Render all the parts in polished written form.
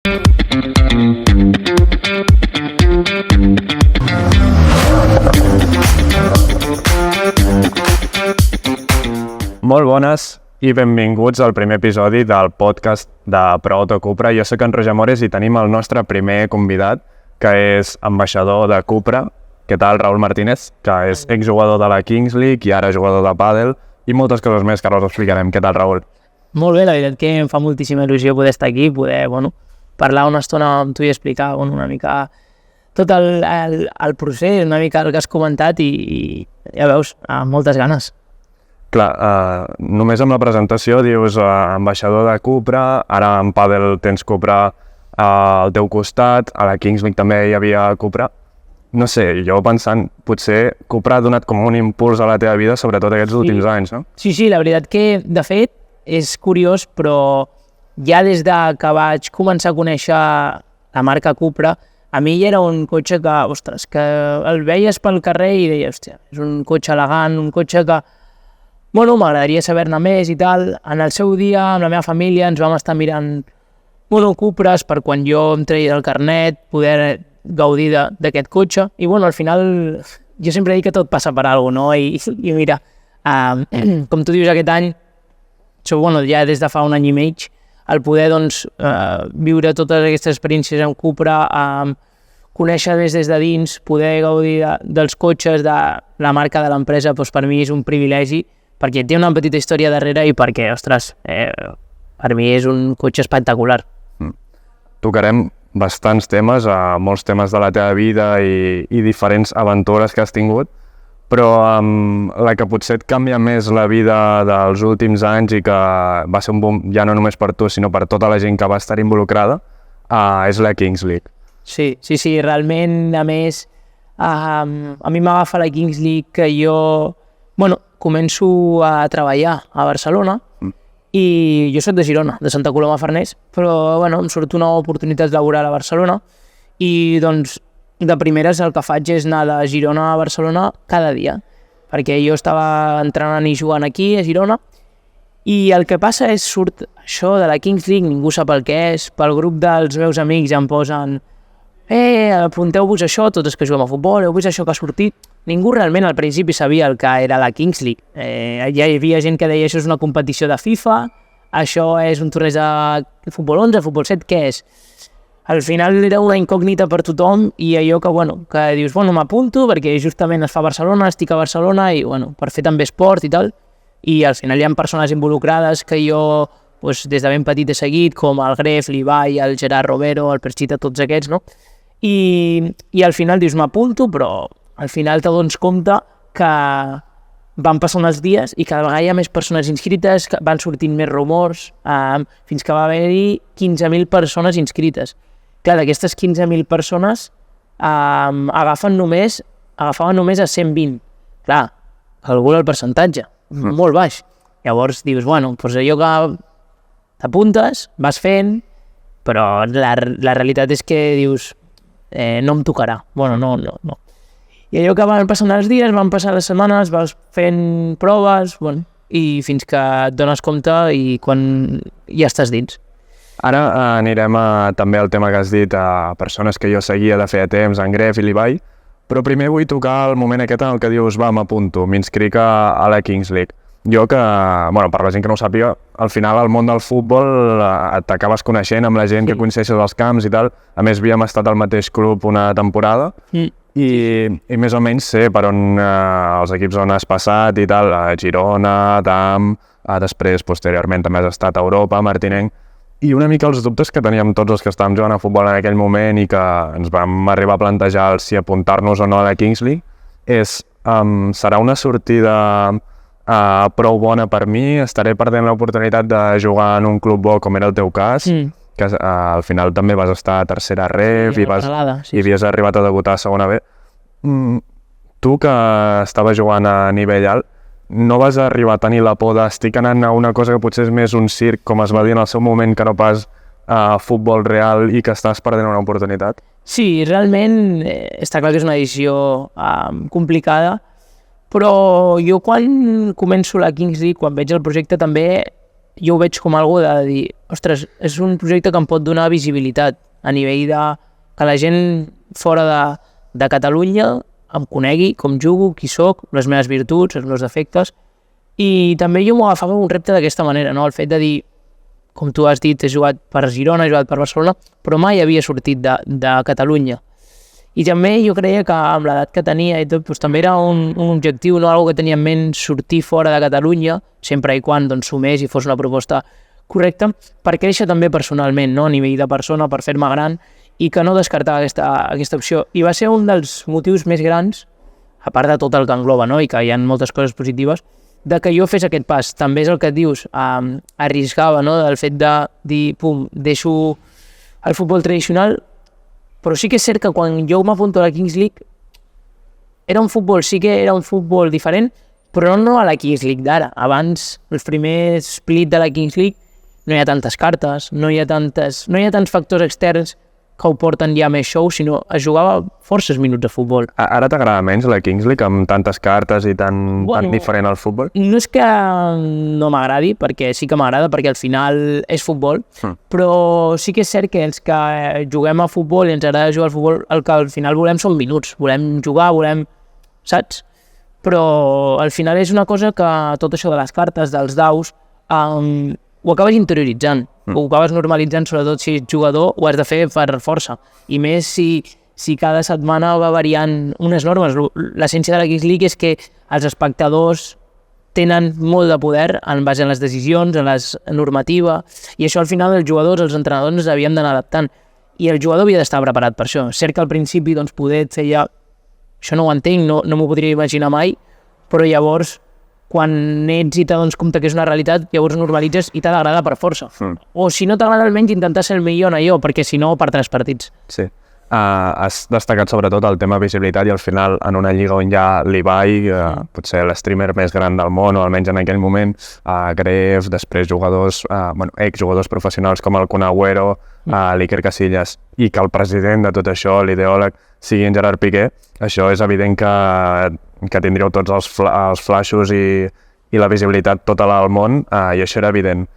Molt bones i benvinguts al primer episodi del podcast de Proauto Cupra. Jo soc en Roger Mores i tenim el nostre primer convidat, que és ambaixador de Cupra. Què tal, Raúl Martínez, que és exjugador de la Kings League i ara jugador de pàdel i moltes coses més que ara us explicarem. Què tal, Raúl? Molt bé, la veritat que em fa moltíssima il·lusió poder estar aquí, poder parlar una estona amb tu i explicar una mica tot el procés, una mica el que has comentat i ja veus, amb moltes ganes. Clar, només amb la presentació dius ambaixador de Cupra, ara en pàdel tens Cupra al teu costat, a la Kings League també hi havia Cupra. No sé, jo pensant, potser Cupra ha donat com un impuls a la teva vida, sobretot aquests últims anys, no? Sí, la veritat que, de fet, és curiós, però ja des que vaig començar a conèixer la marca Cupra, a mi ja era un cotxe que, ostres, que el veies pel carrer i deies, hòstia, és un cotxe elegant, un cotxe que m'agradaria saber-ne més i tal. En el seu dia, amb la meva família, ens vam estar mirant Cupres per quan jo em treia el carnet, poder gaudir d'aquest cotxe. I al final, jo sempre dic que tot passa per alguna cosa, no? I mira, com tu dius, aquest any, ja des de fa un any i mig, el poder viure totes aquestes experiències amb Cupra, conèixer des de dins, poder gaudir dels cotxes de la marca de l'empresa, per mi és un privilegi, perquè té una petita història darrere i perquè, ostres, per mi és un cotxe espectacular. Tocarem bastants temes, molts temes de la teva vida i diferents aventures que has tingut, però la que potser et canvia més la vida dels últims anys i que va ser un boom ja no només per tu, sinó per tota la gent que va estar involucrada, és la Kings League. Sí, realment, a més, a mi m'agafa la Kings League que jo, començo a treballar a Barcelona i jo soc de Girona, de Santa Coloma de Farners, però em surt una oportunitat laboral a Barcelona i de primeres el que faig és anar de Girona a Barcelona cada dia, perquè jo estava entrenant i jugant aquí a Girona i el que passa és surt això de la Kings League, ningú sap el que és, pel grup dels meus amics ja em posen apunteu-vos això, tots els que juguem a futbol, heu vist això que ha sortit? Ningú realment al principi sabia el que era la Kings League. Ja hi havia gent que deia això és una competició de FIFA, això és un torneig de futbol 11, futbol 7, què és? Al final era una incògnita per tothom i allò que dius, m'apunto perquè justament es fa a Barcelona, estic a Barcelona i per fer també esport i tal. I al final hi ha persones involucrades que jo des de ben petit he seguit, com el Gref, l'Ibai, el Gerard Robero, el Perchita, tots aquests, no? I al final dius, m'apunto, però al final te dones compte que van passant els dies i cada vegada hi ha més persones inscrites, van sortint més rumors, fins que va haver-hi 15.000 persones inscrites. Clar, d'aquestes 15.000 persones agafaven només a 120. Clar, calcula el percentatge, molt baix. Llavors dius, allò que t'apuntes, vas fent, però la realitat és que dius, no em tocarà. No. I allò que van passant els dies, van passar les setmanes, vas fent proves, i fins que et dones compte i quan ja estàs dins. Ara anirem també al tema que has dit, a persones que jo seguia de feia temps, en Gref i l'Ibai, però primer vull tocar el moment aquest en el que dius, m'apunto, m'inscric a la Kings League. Jo que, per la gent que no ho sàpiga, al final al món del futbol t'acabes coneixent amb la gent que coincideixes als camps i tal. A més, havíem estat al mateix club una temporada i més o menys sé per on els equips on has passat i tal, a Girona, Dam, després, posteriorment, també has estat a Europa, Martinenc, i una mica els dubtes que teníem tots els que estàvem jugant a futbol en aquell moment i que ens vam arribar a plantejar si apuntar-nos o no a la Kings League és, serà una sortida prou bona per mi, estaré perdent l'oportunitat de jugar en un club bo com era el teu cas, que al final també vas estar a tercera ref i havies arribat a debutar a segona B. Tu que estaves jugant a nivell alt, no vas arribar a tenir la por d'estic anant a una cosa que potser és més un circ, com es va dir en el seu moment, que no pas a futbol real i que estàs perdent una oportunitat? Sí, realment està clar que és una decisió complicada, però jo quan començo la Kings League, quan veig el projecte també jo ho veig com algo de dir, ostres, és un projecte que em pot donar visibilitat a nivell de que la gent fora de Catalunya em conegui com jugo, qui sóc, les meves virtuts, els meus defectes, i també jo m'ho agafava un repte d'aquesta manera, no? El fet de dir, com tu has dit, he jugat per Girona, he jugat per Barcelona, però mai havia sortit de Catalunya. I també jo creia que amb l'edat que tenia i tot, doncs, també era un objectiu, no? Algo que tenia en ment, sortir fora de Catalunya, sempre i quan doncs, sumés i fos una proposta correcta, per créixer també personalment, no? A nivell de persona, per fer-me gran, i que no descartava aquesta opció. I va ser un dels motius més grans, a part de tot el que engloba, no? I que hi ha moltes coses positives, de que jo fes aquest pas. També és el que et dius, arriscava, no? Del fet de dir, pum, deixo el futbol tradicional, però sí que és cert que quan jo m'apunto a la Kings League sí que era un futbol diferent, però no a la Kings League d'ara. Abans, el primer split de la Kings League, no hi ha tantes cartes, no hi ha tants factors externs que ho porten ja més show, sinó es jugava forces minuts de futbol. Ara t'agrada menys la Kings League amb tantes cartes i tan diferent al futbol? No és que no m'agradi, perquè sí que m'agrada, perquè al final és futbol, però sí que és cert que els que juguem a futbol i ens agrada jugar al futbol, el que al final volem són minuts, volem jugar, saps? Però al final és una cosa que tot això de les cartes, dels daus, ho acabes interioritzant, ho acabes normalitzant, sobretot si ets jugador, ho has de fer per força. I més si cada setmana va variant unes normes. L'essència de la Kings League és que els espectadors tenen molt de poder en base a les decisions, a la normativa, i això al final els jugadors, els entrenadors, ens havíem d'anar adaptant. I el jugador havia d'estar preparat per això. És cert que al principi doncs, poder et feia... Això no ho entenc, no m'ho podria imaginar mai, però llavors quan ets i t'adones compte que és una realitat, llavors normalitzes i t'ha d'agradar per força. O si no t'agrada almenys intentar ser el millor en allò, perquè si no perdràs partits. Sí. Has destacat sobretot el tema visibilitat i al final en una lliga on hi ha l'Ibai, potser l'streamer més gran del món, o almenys en aquell moment, Gref, després jugadors, exjugadors professionals com el Kun Agüero, l'Iker Casillas, i que el president de tot això, l'ideòleg, sigui en Gerard Piqué, això és evident que tindríeu tots els flashos i la visibilitat tota al món, i això era evident.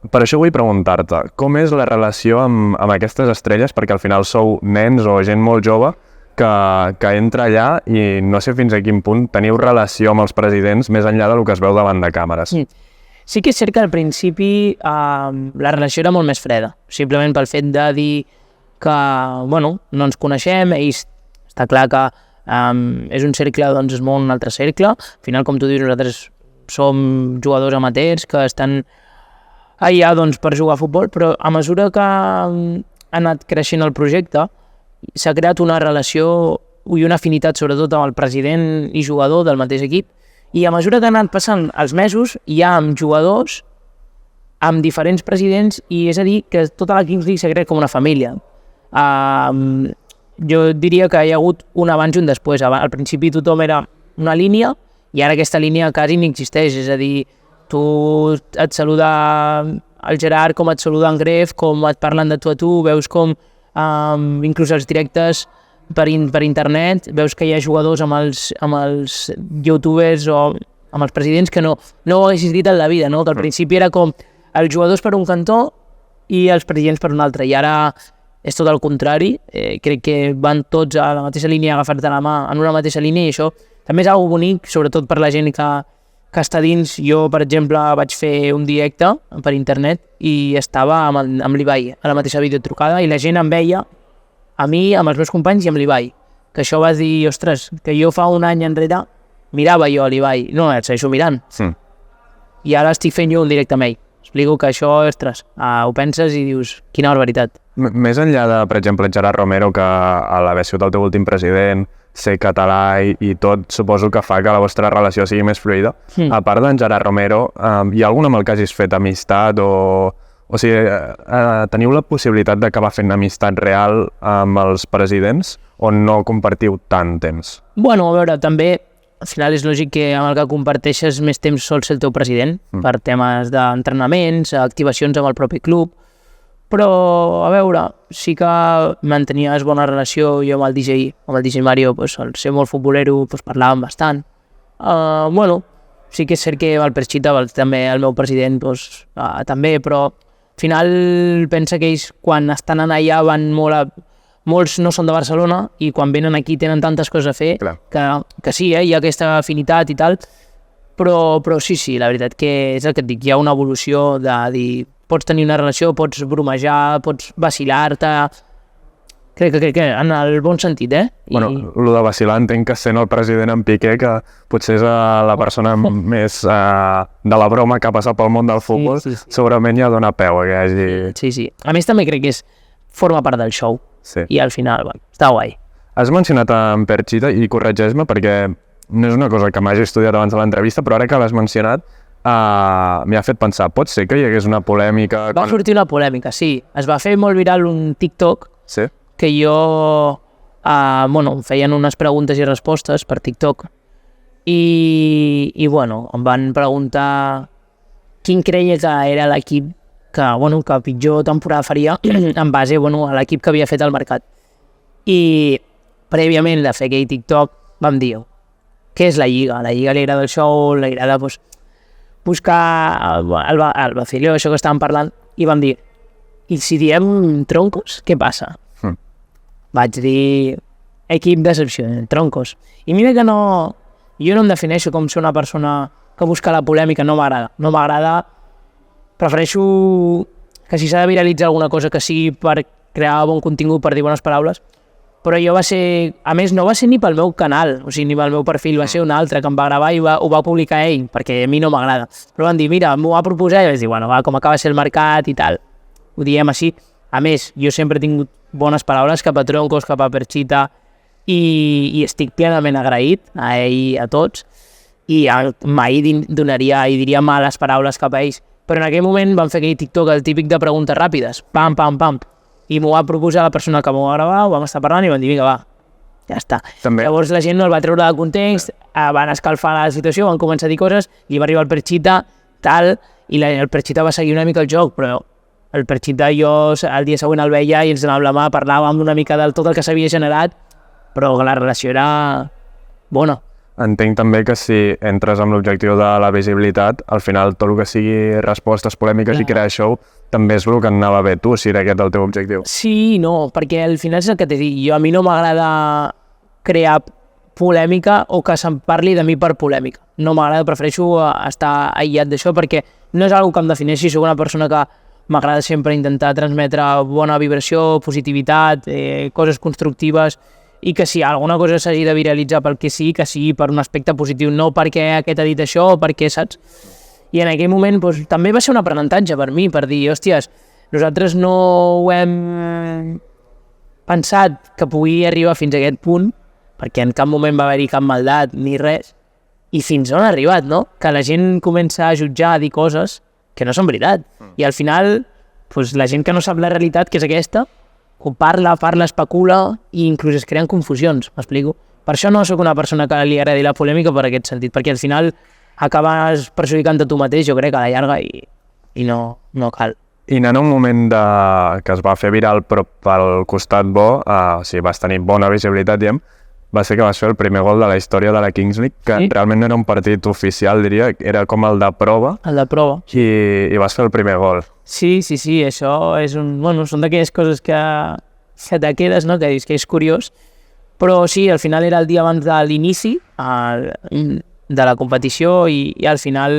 Per això vull preguntar-te, com és la relació amb aquestes estrelles, perquè al final sou nens o gent molt jove que entra allà i no sé fins a quin punt teniu relació amb els presidents més enllà del que es veu davant de càmeres. Sí que és cert que al principi la relació era molt més freda, simplement pel fet de dir que no ens coneixem, ells està clar que és un cercle, doncs es mou un altre cercle, al final com tu dius nosaltres som jugadors amateurs que estan allà doncs, per jugar a futbol, però a mesura que ha anat creixent el projecte s'ha creat una relació i una afinitat sobretot amb el president i jugador del mateix equip, i a mesura que han anat passant els mesos hi ha amb jugadors, amb diferents presidents, i és a dir que tota la Kings League s'ha creat com una família. Jo diria que hi ha hagut un abans i un després. Al principi tothom era una línia i ara aquesta línia quasi no existeix, és a dir, tu et saluda el Gerard com et saluda en Gref, com et parlen de tu a tu, veus com inclús els directes per internet, veus que hi ha jugadors amb els youtubers o amb els presidents que no ho haguessis dit en la vida, no? Que al principi era com els jugadors per un cantó i els presidents per un altre, i ara és tot el contrari. Crec que van tots a la mateixa línia, agafar-te la mà en una mateixa línia, i això també és algo bonic, sobretot per la gent que està dins. Jo, per exemple, vaig fer un directe per internet i estava amb l'Ibai a la mateixa videotrucada, i la gent em veia a mi, amb els meus companys i amb l'Ibai, que això va dir, ostres, que jo fa un any enrere mirava jo a l'Ibai, no, et segueixo mirant, i ara estic fent jo un directe amb ell. Explico que això, ostres, ho penses i dius, quina barbaritat. Més enllà de, per exemple, Gerard Romero, que a l'haver sigut el teu últim president, ser català i tot, suposo que fa que la vostra relació sigui més fluida. A part d'en Gerard Romero, hi ha algun amb el que hagis fet amistat o sigui, teniu la possibilitat d'acabar fent amistat real amb els presidents o no compartiu tant temps? Bueno, a veure, també al final és lògic que amb el que comparteixes més temps sol ser el teu president, per temes d'entrenaments, activacions amb el propi club, però a veure, sí que mantenies bona relació jo amb el DJ Mario, al ser molt futbolero parlàvem bastant. sí que és cert que el Perchita, també el meu president, doncs, també, però al final pensa que ells quan estan allà van molts no són de Barcelona i quan venen aquí tenen tantes coses a fer que sí, hi ha aquesta afinitat i tal, però sí, la veritat que és el que et dic, hi ha una evolució de dir, pots tenir una relació, pots bromejar, pots vacilar-te, crec que en el bon sentit, Bueno, el de vacilar entenc que sent el president en Piqué, que potser és la persona més de la broma que ha passat pel món del futbol, segurament ja dona peu a que hi hagi... Sí. A més també crec que forma part del show i al final, està guai. Has mencionat en Perchita i corregeix-me perquè no és una cosa que m'hagi estudiat abans de l'entrevista, però ara que l'has mencionat m'hi ha fet pensar, pot ser que hi hagués una polèmica... Va sortir una polèmica, sí. Es va fer molt viral un TikTok que jo... em feien unes preguntes i respostes per TikTok i em van preguntar quin creia que era l'equip que pitjor temporada faria en base a l'equip que havia fet al mercat. I prèviament de fer aquell TikTok vam dir què és la Lliga? A la Lliga li agrada el show, li agrada buscar el vaciló, això que estàvem parlant, i vam dir, i si diem troncos, què passa? Vaig dir equip decepció, troncos. I mira que jo no em defineixo com ser una persona que busca la polèmica, no m'agrada, prefereixo que si s'ha de viralitzar alguna cosa que sigui per crear bon contingut, per dir bones paraules, però jo a més no va ser ni pel meu canal, o sigui, ni pel meu perfil, va ser un altre que em va gravar i ho va publicar ell, perquè a mi no m'agrada. Però van dir, mira, m'ho va proposar i vaig dir, com acaba de ser el mercat i tal, ho diem així. A més, jo sempre he tingut bones paraules cap a Troncos, cap a Perchita, i estic plenament agraït a ell i a tots, i mai diria males paraules cap a ells. Però en aquell moment van fer aquell TikTok, el típic de preguntes ràpides, pam, i m'ho va proposar la persona que m'ho va gravar, ho vam estar parlant i vam dir, vinga, va, ja està. Llavors la gent no el va treure de context, van escalfar la situació, van començar a dir coses, i va arribar el Perchita, tal, i el Perchita va seguir una mica el joc, però el Perchita jo el dia següent el veia i ens anàvem la mà, parlàvem una mica de tot el que s'havia generat, però la relació era bona. Entenc també que si entres amb l'objectiu de la visibilitat, al final tot el que sigui respostes polèmiques i crear show també és el que anava bé tu, si era aquest el teu objectiu. Sí, no, perquè al final és el que t'he dit, a mi no m'agrada crear polèmica o que se'n parli de mi per polèmica. No m'agrada, prefereixo estar aïllat d'això perquè no és una que em defineixi, soc una persona que m'agrada sempre intentar transmetre bona vibració, positivitat, coses constructives, i que si alguna cosa s'hagi de viralitzar pel que sigui per un aspecte positiu, no perquè aquest ha dit això o perquè, saps? I en aquell moment també va ser un aprenentatge per mi, per dir, hòsties, nosaltres no ho hem pensat que pugui arribar fins a aquest punt, perquè en cap moment va haver-hi cap maldat ni res, i fins on ha arribat, no? Que la gent comença a jutjar, a dir coses que no són veritat. I al final, la gent que no sap la realitat, que és aquesta, ho parla, especula i inclús es creen confusions, m'explico? Per això no sóc una persona que li agradi la polèmica per aquest sentit, perquè al final acabes perjudicant a tu mateix, jo crec, a la llarga, i no cal. I anant a un moment que es va fer viral però pel costat bo, o sigui, vas tenir bona visibilitat, diguem, va ser que vas fer el primer gol de la història de la Kings League, que realment no era un partit oficial, diria, era com el de prova. El de prova. I vas fer el primer gol. Sí, això és són d'aquelles coses que te quedes, no?, que dius que és curiós, però sí, al final era el dia abans de l'inici de la competició i al final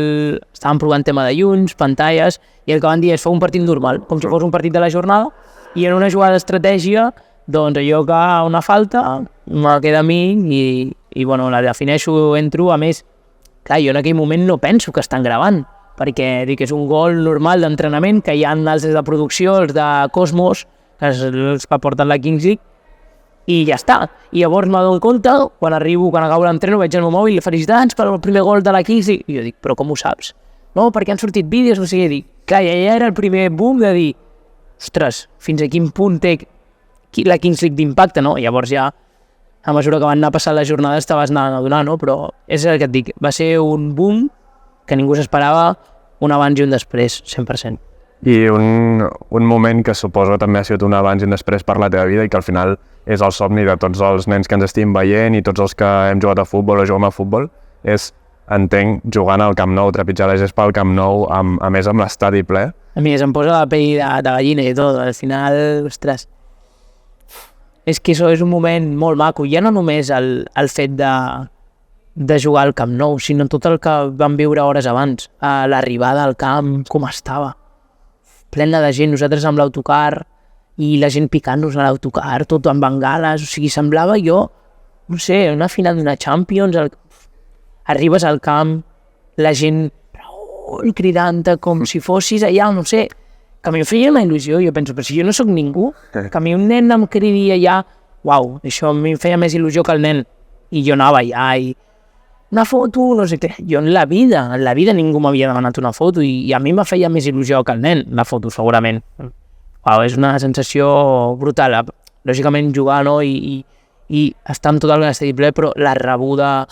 estàvem provant tema de llums, pantalles, i el que van dir és fer un partit normal, com si fos un partit de la jornada, i en una jugada d'estratègia, doncs allò que una falta me queda a mi i la defineixo, entro, a més, clar, jo en aquell moment no penso que estan gravant, perquè dic que és un gol normal d'entrenament, que hi ha els de producció, els de Cosmos, que és els que porten la Kings League, i ja està. I llavors m'adono compte, quan acabo l'entreno, veig el meu mòbil, felicitats per el primer gol de la Kings League, i jo dic, però com ho saps? No, perquè han sortit vídeos, no sé què, dic, clar, ja era el primer boom de dir, ostres, fins a quin punt té la Kings League d'impacte, no? Llavors ja, a mesura que van anar passant les jornades, te vas anar adonant, no? Però és el que et dic, va ser un boom que ningú s'esperava, un abans i un després, 100%. I un moment que suposo també ha sigut un abans i un després per la teva vida i que al final és el somni de tots els nens que ens estim veient i tots els que hem jugat a futbol o juguem a futbol, és entenc, jugant al Camp Nou, trepitjar la gespa al Camp Nou, a més amb l'estadi ple. A mi em posa la pell de gallina i tot, al final, ostres, és que això és un moment molt maco, ja no només el fet de jugar al Camp Nou, sinó tot el que vam viure hores abans, l'arribada al camp, com estava, plena de gent, nosaltres amb l'autocar, i la gent picant-nos a l'autocar, tot amb bengales, o sigui, semblava jo, no sé, una final d'una Champions, arribes al camp, la gent cridant-te com si fossis allà, no sé, que a mi em feia una il·lusió, jo penso, però si jo no sóc ningú, que a mi un nen em cridi allà, uau, això a mi em feia més il·lusió que el nen, i jo anava allà, i una foto, no sé què, jo en la vida ningú m'havia demanat una foto, i a mi me feia més il·lusió que el nen, la foto, segurament. Uau, és una sensació brutal, lògicament jugar, no?, i estar amb tot el estadi ple, però la rebuda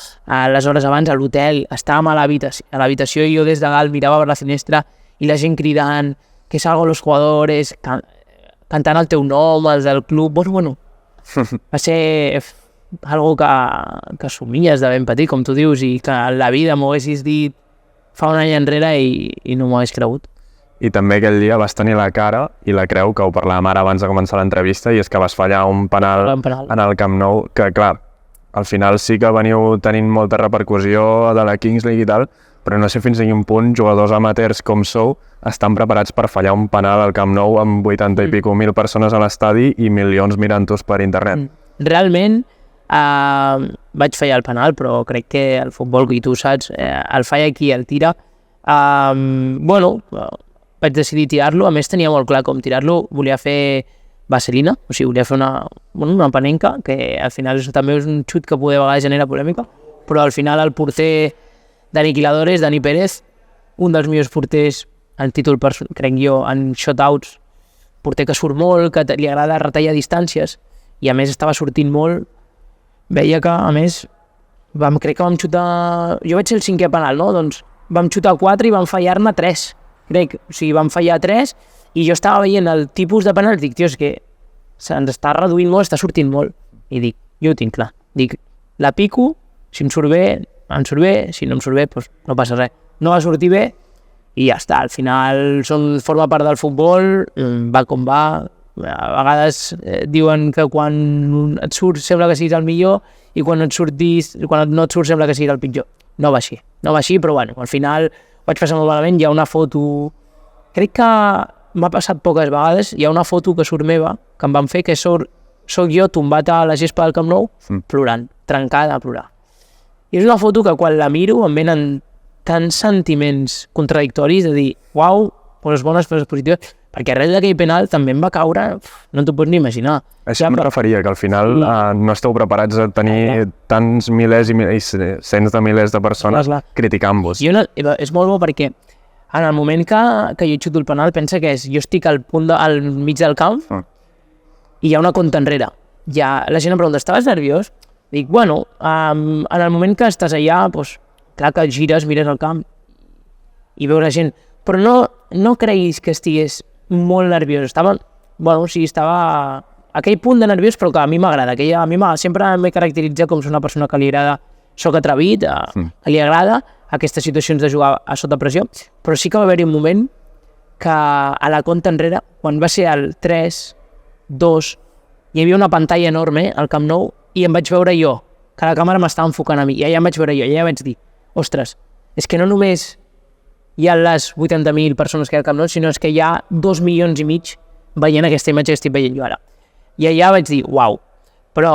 les hores abans a l'hotel, estàvem a l'habitació i jo des de dalt mirava per la finestra i la gent cridant que salgo los jugadores, cantant el teu nom, els del club, bueno, va ser algo que somies de ben petit, com tu dius, i que en la vida m'ho haguessis dit fa un any enrere i no m'ho hagués cregut. I també aquell dia vas tenir la cara i la creu, que ho parlàvem ara abans de començar l'entrevista, i és que vas fallar un penal en el Camp Nou, que clar, al final sí que veniu tenint molta repercussió de la Kings League i tal, però no sé fins a quin punt jugadors amateurs com sou estan preparats per fallar un penal al Camp Nou amb 80 i pico mil persones a l'estadi i milions mirant-vos per internet. Realment vaig fallar el penal, però crec que el futbol, i tu saps, el falla qui el tira. Vaig decidir tirar-lo, a més tenia molt clar com tirar-lo, volia fer vaselina, o sigui, volia fer una panenca, que al final també és un xut que poder a vegades genera polèmica, però al final el porter d'Aniquiladores, Dani Pérez, un dels millors porters en títol, crec jo, en shotouts, porter que surt molt, que li agrada retallar distàncies, i a més estava sortint molt, veia que, a més, crec que vam xutar... Jo vaig ser el 5è penal, no? Doncs vam xutar 4 i vam fallar-ne 3. Crec, o sigui, vam fallar 3 i jo estava veient el tipus de penal, dic, tio, és que se'ns està reduint molt, està sortint molt. I dic, jo ho tinc clar. Dic, la pico, si em surt bé, si no em surt bé, doncs no passa res. No va sortir bé i ja està. Al final forma part del futbol, va com va. A vegades diuen que quan et surt sembla que siguis el millor i quan no et surt sembla que siguis el pitjor. No va així, però bueno, al final vaig passar molt malament, hi ha una foto, crec que m'ha passat poques vegades, hi ha una foto que surt meva, que em van fer, que soc jo tombat a la gespa del Camp Nou, plorant, trencada a plorar. I és una foto que quan la miro em venen tants sentiments contradictoris de dir, uau, coses bones, coses positives, perquè arrel d'aquell penal també em va caure, no t'ho pots ni imaginar. Això em referia, que al final no esteu preparats a tenir tants milers i cents de milers de persones criticant-vos. És molt bo perquè en el moment que jo xuto el penal pensa que jo estic al mig del camp i hi ha una compta enrere. La gent em pregunta, estaves nerviós? Dic, bueno, en el moment que estàs allà, doncs, clar que gires, mires al camp i veus la gent, però no creguis que estigués molt nerviós, estava a aquell punt de nerviós, però que a mi m'agrada, a mi sempre m'he caracteritzat com una persona que li agrada, soc atrevit, que li agrada aquestes situacions de jugar a sota pressió, però sí que va haver-hi un moment que a la compta enrere, quan va ser el 3-2, hi havia una pantalla enorme al Camp Nou i em vaig veure jo, que la càmera m'estava enfocant a mi, i allà em vaig veure jo, i allà vaig dir, ostres, és que no només hi ha les 80.000 persones que hi ha al Camp Nou, sinó que hi ha 2,5 milions veient aquesta imatge que estic veient jo ara. I allà vaig dir, uau, però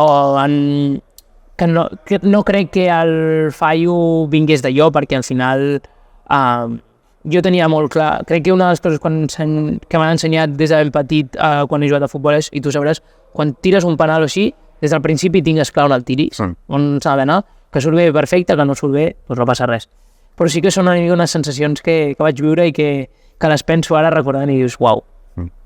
que no crec que el fallo vingués de jo, perquè al final jo tenia molt clar, crec que una de les coses que m'han ensenyat des de ben petit quan he jugat a futbol és, i tu sabràs, quan tires un penal o així, des del principi tingues clar on el tiris, on s'ha d'anar, que surt bé perfecte, que no surt bé, doncs no passa res. Però sí que són unes sensacions que vaig viure i que les penso ara recordant i dius, uau.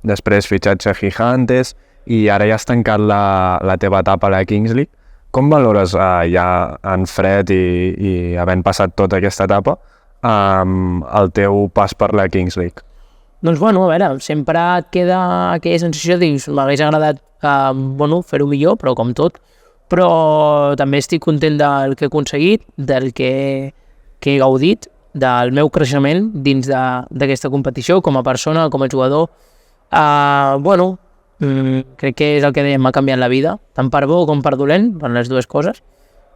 Després fitxatge a Gigantes i ara ja has tancat la teva etapa a la Kings League. Com valores ja en fred i havent passat tota aquesta etapa el teu pas per la Kings League? Doncs bueno, a veure, sempre et queda aquella sensació de dir, m'hagués agradat fer-ho millor, però com tot, però també estic content del que he aconseguit, del que que he gaudit del meu creixement dins d'aquesta competició, com a persona, com a jugador. Crec que és el que dèiem, m'ha canviat la vida, tant per bo com per dolent, per les dues coses.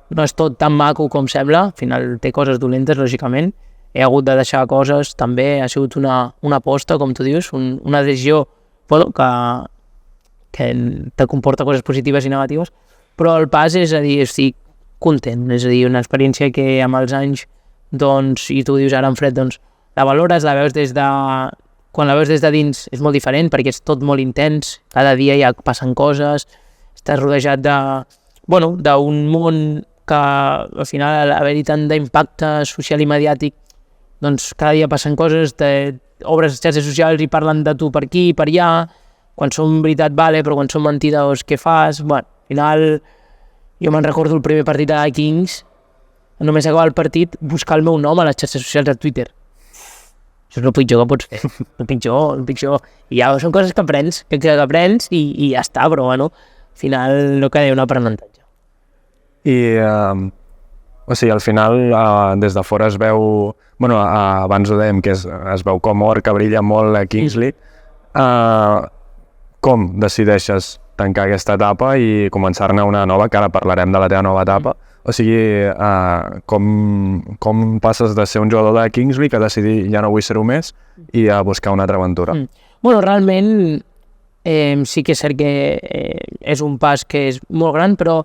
No és tot tan maco com sembla, al final té coses dolentes, lògicament. He hagut de deixar coses, també ha sigut una aposta, com tu dius, una decisió que te comporta coses positives i negatives, però el pas és a dir, estic content, és a dir, una experiència que amb els anys, doncs, i tu dius ara en fred, doncs, la valores, la veus quan la veus des de dins és molt diferent perquè és tot molt intens, cada dia ja passen coses, estàs rodejat d'un món que al final haver-hi tant d'impacte social i mediàtic, doncs cada dia passen coses, obres les xarxes socials i parlen de tu per aquí i per allà, quan són veritat vale, però quan són mentides què fas? Al final jo me'n recordo el primer partit de Kings, només acabar el partit, buscar el meu nom a les xarxes socials de Twitter. Això és el pitjor que pots fer, el pitjor. I ja són coses que aprens i ja està, però al final no queda un aprenentatge. I, al final, des de fora es veu, abans ho dèiem, que es veu com or, que brilla molt a Kings League. Com decideixes tancar aquesta etapa i començar-ne una nova, que ara parlarem de la teva nova etapa? O sigui, com passes de ser un jugador de Kings League a decidir ja no vull ser-ho més i a buscar una altra aventura? Realment sí que és cert que és un pas que és molt gran, però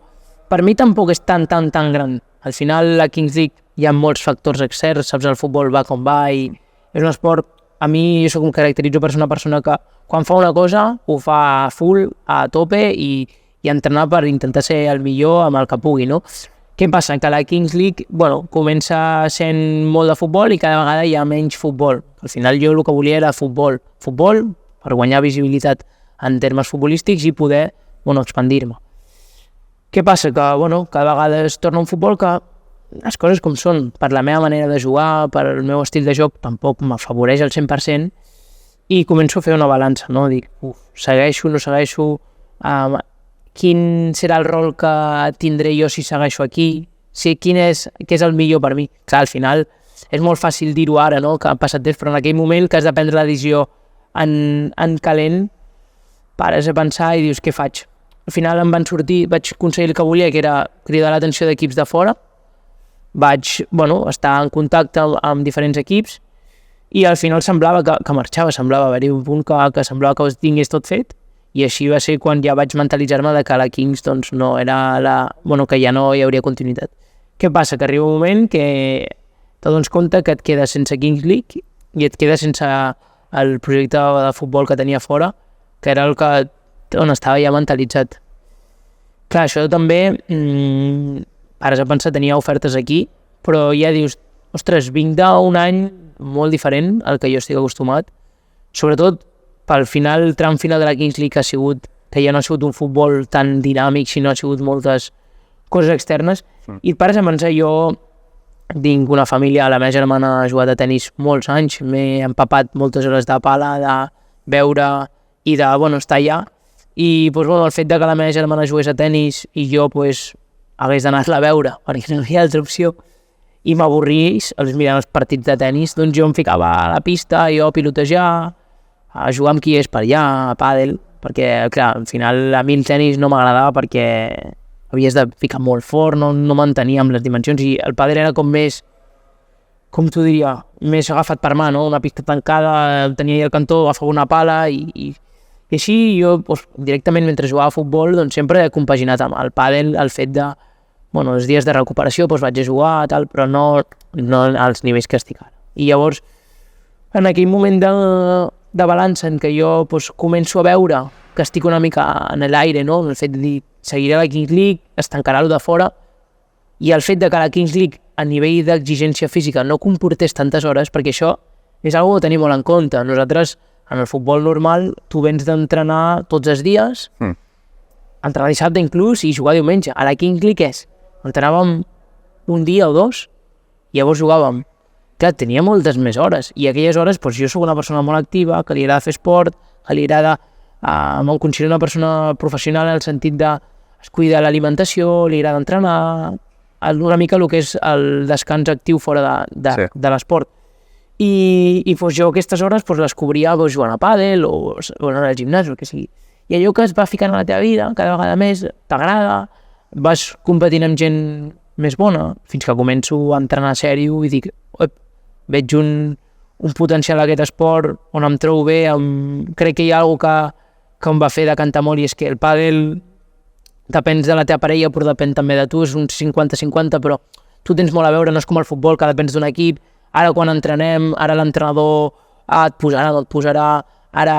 per mi tampoc és tan gran. Al final a Kings League hi ha molts factors externs, saps, el futbol va com va i és un esport, a mi jo em caracteritzo per ser una persona que quan fa una cosa ho fa full, a tope i entrenar per intentar ser el millor amb el que pugui, no? Què passa? Que la Kings League, comença sent molt de futbol i cada vegada hi ha menys futbol. Al final jo el que volia era futbol per guanyar visibilitat en termes futbolístics i poder, expandir-me. Què passa? Que, cada vegada es torna un futbol que les coses com són, per la meva manera de jugar, per el meu estil de joc, tampoc m'afavoreix al 100% i començo a fer una balança, no? Dic, segueixo, no segueixo, quin serà el rol que tindré jo si segueixo aquí, què és el millor per mi. Clar, al final és molt fàcil dir-ho ara, no? Que ha passat temps, però en aquell moment que has de prendre la decisió en calent, pares a pensar i dius, què faig? Al final em van sortir, vaig aconseguir el que volia, que era cridar l'atenció d'equips de fora, vaig estar en contacte amb diferents equips i al final semblava que marxava, semblava haver-hi un punt que semblava que ho tingués tot fet. I així va ser quan ja vaig mentalitzar-me que la Kings no era que ja no hi hauria continuïtat. Què passa? Que arriba un moment que te dones compte que et quedes sense Kings League i et quedes sense el projecte de futbol que tenia fora, que era el que on estava ja mentalitzat. Clar, això també, ara has de pensar, tenia ofertes aquí, però ja dius, ostres, vinc d'un any molt diferent al que jo estic acostumat, sobretot pel tram final de la Kings League que ja no ha sigut un futbol tan dinàmic, sinó ha sigut moltes coses externes. I pares a pensar, jo tinc una família, la meva germana ha jugat a tenis molts anys, m'he empapat moltes hores de pala, de veure i de, estar allà. I el fet que la meva germana jugués a tenis i jo hagués d'anar-la a veure, perquè no hi havia altra opció, i m'avorrís mirant els partits de tenis, doncs jo em ficava a la pista, jo a pilotejar, a jugar amb qui és per allà, a pàdel, perquè, clar, al final a mi el tenis no m'agradava perquè havies de ficar molt fort, no mantenia amb les dimensions, i el pàdel era com més, com t'ho diria, més agafat per mà, no? Una pista tancada, tenia al cantó, agafava una pala, i així jo, directament mentre jugava a futbol, doncs sempre he compaginat amb el pàdel, el fet de, els dies de recuperació vaig a jugar, tal, però no als nivells que estic ara. I llavors, en aquell moment de balança en què jo començo a veure que estic una mica en l'aire, no? El fet de dir, seguiré la Kings League, es tancarà el de fora, i el fet de que la Kings League a nivell d'exigència física no comportés tantes hores, perquè això és una cosa a tenir molt en compte. Nosaltres, en el futbol normal, tu vens d'entrenar tots els dies, entrenar dissabte inclús i jugar diumenge. A la Kings League entrenàvem un dia o dos, i llavors jugàvem. Clar, tenia moltes més hores, i aquelles hores jo soc una persona molt activa, que li agrada fer esport, que li agrada, em considero una persona professional en el sentit de es cuida l'alimentació, li agrada entrenar, una mica el que és el descans actiu fora de l'esport. I jo aquestes hores les cobria jugant a pàdel o anar al gimnàs o el que sigui. I allò que es va ficant a la teva vida, cada vegada més, t'agrada, vas competint amb gent més bona, fins que començo a entrenar sèrio i dic, veig un potencial a aquest esport on em trobo bé, crec que hi ha alguna que em va fer decantar molt, i és que el pàdel depèn de la teva parella però depèn també de tu, és un 50-50, però tu tens molt a veure, no és com el futbol que depens d'un equip, ara quan entrenem, ara l'entrenador et posarà, no et posarà, ara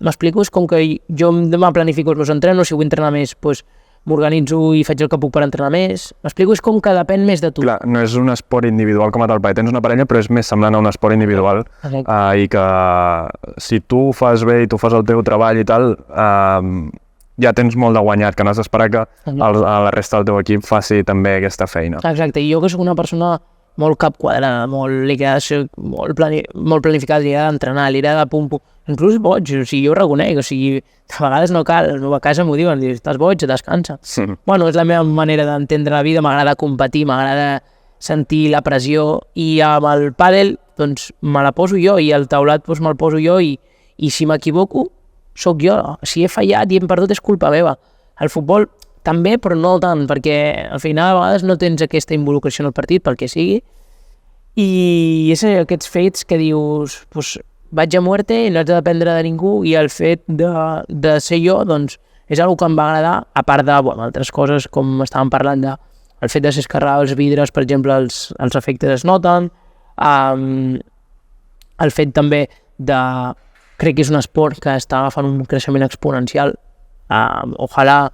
m'explico, és com que jo demà planifico els meus entrenos, si vull entrenar més, m'organitzo i faig el que puc per entrenar més. M'explico, és com que depèn més de tu. Clar, no és un esport individual com a tal, perquè tens una parella, però és més semblant a un esport individual, i que si tu ho fas bé i tu fas el teu treball i tal, ja tens molt de guanyat, que no has d'esperar que la resta del teu equip faci també aquesta feina. Exacte, i jo que soc una persona molt cap quadrada, molt planificada, li agrada entrenar, li agrada pum-pum, inclús boig, o sigui, jo ho reconec, o sigui, a vegades no cal, a casa m'ho diuen, estàs boig, descansa. Bueno, és la meva manera d'entendre la vida, m'agrada competir, m'agrada sentir la pressió, i amb el pàdel, doncs, me la poso jo, i el taulat, me'l poso jo, i si m'equivoco, sóc jo. Si he fallat i hem perdut és culpa meva. El futbol també, però no tant, perquè al final a vegades no tens aquesta involucració en el partit, pel que sigui, i és aquests fets que dius, vaig a muerte i no haig de dependre de ningú, i el fet de ser jo, doncs, és una que em va agradar, a part d'altres coses, com estàvem parlant el fet de ser esquerrar els vidres, per exemple, els efectes es noten, el fet també crec que és un esport que està agafant un creixement exponencial, ojalà,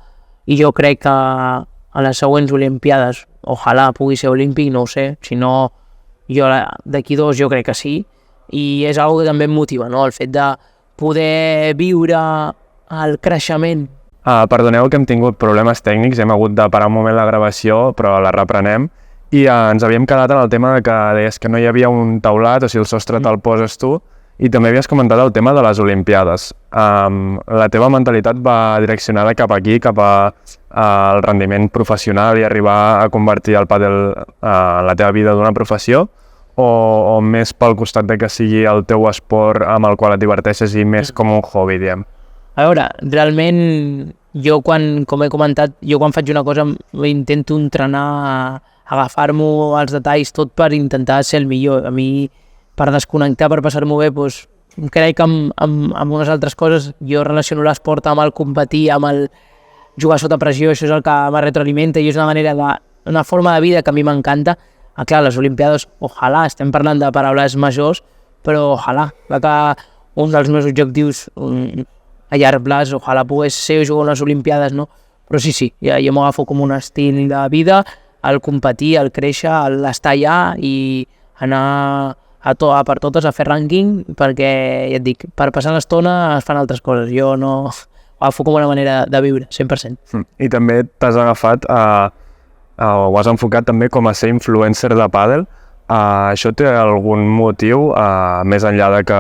i jo crec que a les següents Olimpiades, ojalà pugui ser olímpic, no ho sé, si no, d'aquí 2 jo crec que sí, i és una que també em motiva, no? El fet de poder viure el creixement. Perdoneu que hem tingut problemes tècnics, hem hagut de parar un moment la gravació, però la reprenem, i ens havíem quedat en el tema que deies que no hi havia un taulat, o sigui, el sostre te'l poses tu, i també havies comentat el tema de les Olimpiades. La teva mentalitat va direccionada cap aquí, cap al rendiment professional i arribar a convertir el pàdel en la teva vida d'una professió, o més pel costat de que sigui el teu esport amb el qual et diverteixes i més com un hobby, diem? A veure, realment, jo com he comentat, jo quan faig una cosa intento entrenar, agafar-m'ho als detalls, tot per intentar ser el millor. A mi, per desconnectar, per passar-m'ho bé, crec que amb unes altres coses jo relaciono l'esport amb el competir, amb el jugar sota pressió, això és el que me retroalimenta i és una forma de vida que a mi m'encanta. Clar, les Olimpiades, ojalà, estem parlant de paraules majors, però ojalà, que un dels meus objectius a llarg plaç, ojalà pogués ser jugar unes Olimpiades, no? Però sí, jo m'ho agafo com un estil de vida, el competir, el créixer, l'estar allà i anar per totes a fer rànquing, perquè, ja et dic, per passar l'estona es fan altres coses, jo no ho agafo com una manera de viure, 100%. I també t'has agafat, o has enfocat també com a ser influencer de pàdel. Això té algun motiu, més enllà de que,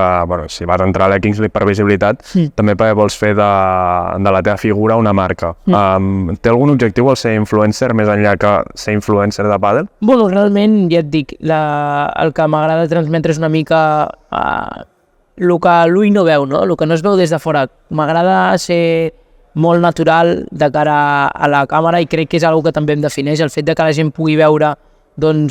si vas entrar a la Kings League per visibilitat, també vols fer de la teva figura una marca. Té algun objectiu el ser influencer, més enllà que ser influencer de pàdel? Realment, ja et dic, el que m'agrada transmetre és una mica el que l'ull no veu, no? El que no es veu des de fora. M'agrada ser molt natural de cara a la càmera i crec que és una que també em defineix, el fet de que la gent pugui veure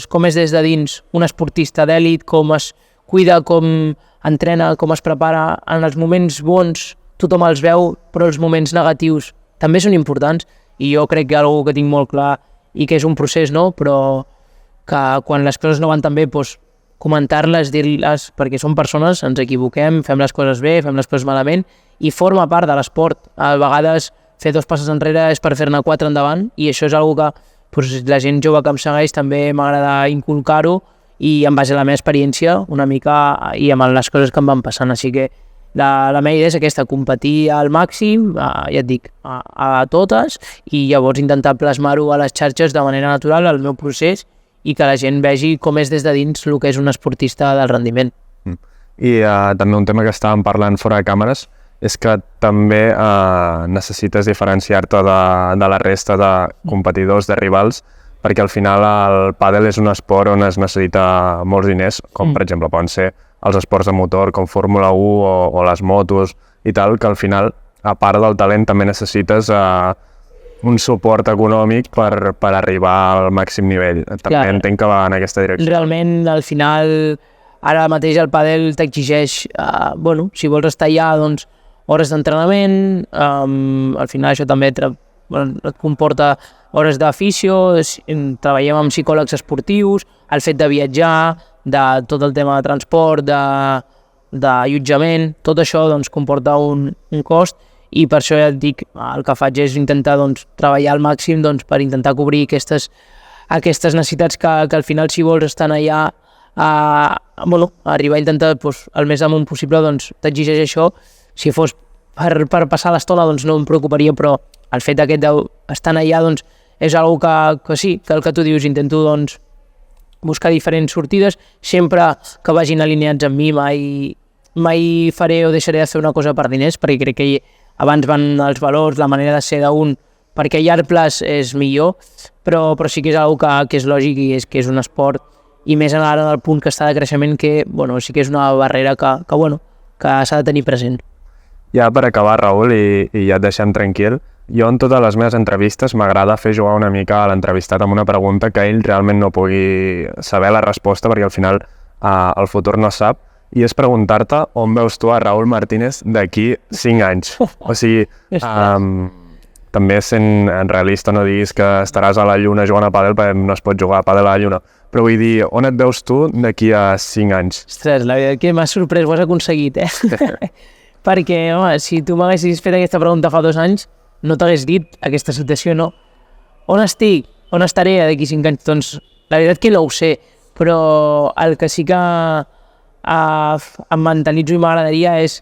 com és des de dins un esportista d'èlit, com es cuida, com entrena, com es prepara. En els moments bons tothom els veu, però els moments negatius també són importants, i jo crec que és una que tinc molt clar i que és un procés, no? Però que quan les coses no van tan bé, comentar-les, dir-les, perquè som persones, ens equivoquem, fem les coses bé, fem les coses malament, i forma part de l'esport. A vegades fer 2 passes enrere és per fer-ne 4 endavant, i això és una que la gent jove que em segueix també m'agrada inculcar-ho, i en base a la meva experiència una mica i amb les coses que em van passant. Així que la meva idea és aquesta, competir al màxim, ja et dic, a totes, i llavors intentar plasmar-ho a les xarxes de manera natural, al meu procés, i que la gent vegi com és des de dins el que és un esportista del rendiment. I també un tema que estàvem parlant fora de càmeres és que també necessites diferenciar-te de la resta de competidors, de rivals, perquè al final el pàdel és un esport on es necessita molts diners, com per exemple poden ser els esports de motor com Fórmula 1 o les motos i tal, que al final, a part del talent, també necessites un suport econòmic per arribar al màxim nivell. També entenc que va en aquesta direcció. Realment, al final, ara mateix el pàdel t'exigeix, si vols estar allà, doncs, hores d'entrenament, al final això també et comporta hores d'afició, treballem amb psicòlegs esportius, el fet de viatjar, de tot el tema de transport, d'allotjament, tot això doncs, comporta un cost, i per això ja et dic, el que faig és intentar treballar al màxim per intentar cobrir aquestes necessitats que al final, si vols estar allà, arribar a intentar el més amunt possible, t'exigeix això. Si fos per passar l'estona no em preocuparia, però el fet aquest d'estar allà és una cosa que sí, que el que tu dius, intento buscar diferents sortides, sempre que vagin alineats amb mi, mai faré o deixaré de fer una cosa per diners, perquè crec que abans van els valors, la manera de ser d'un, perquè a llarg plaç és millor, però sí que és una cosa que és lògic i que és un esport, i més ara en el punt que està de creixement, que sí que és una barrera que s'ha de tenir present. Ja per acabar, Raül, i ja et deixem tranquil, jo en totes les meves entrevistes m'agrada fer jugar una mica a l'entrevistat amb una pregunta que ell realment no pugui saber la resposta, perquè al final el futur no sap, i és preguntar-te on veus tu a Raül Martínez d'aquí 5 anys. O sigui, també sent realista, no diguis que estaràs a la lluna jugant a pàdel, perquè no es pot jugar a pàdel a la lluna, però vull dir, on et veus tu d'aquí a 5 anys? Ostres, la veritat que m'has sorprès, ho has aconseguit, perquè, home, si tu m'haguessis fet aquesta pregunta fa 2 anys, no t'hagués dit aquesta situació, no. On estic? On estaré d'aquí 5 anys? Doncs la veritat que no ho sé, però el que sí que em mentalitzo i m'agradaria és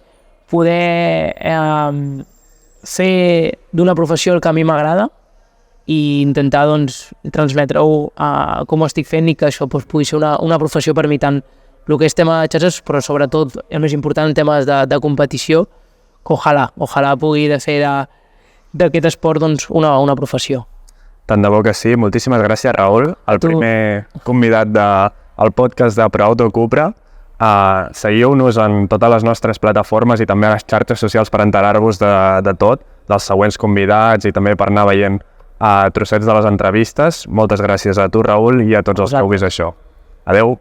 poder fer d'una professió el que a mi m'agrada i intentar transmetre-ho com ho estic fent, i que això pugui ser una professió per mi, tant el que és tema de xarxes, però sobretot, el més important, temes de competició, que ojalà pugui fer d'aquest esport una professió. Tant de bo que sí. Moltíssimes gràcies, Raül, el primer convidat del podcast de Proauto Cupra. Seguiu-nos en totes les nostres plataformes i també a les xarxes socials per enterar-vos de tot, dels següents convidats, i també per anar veient trossets de les entrevistes. Moltes gràcies a tu, Raül, i a tots els que heu vist això. Adeu!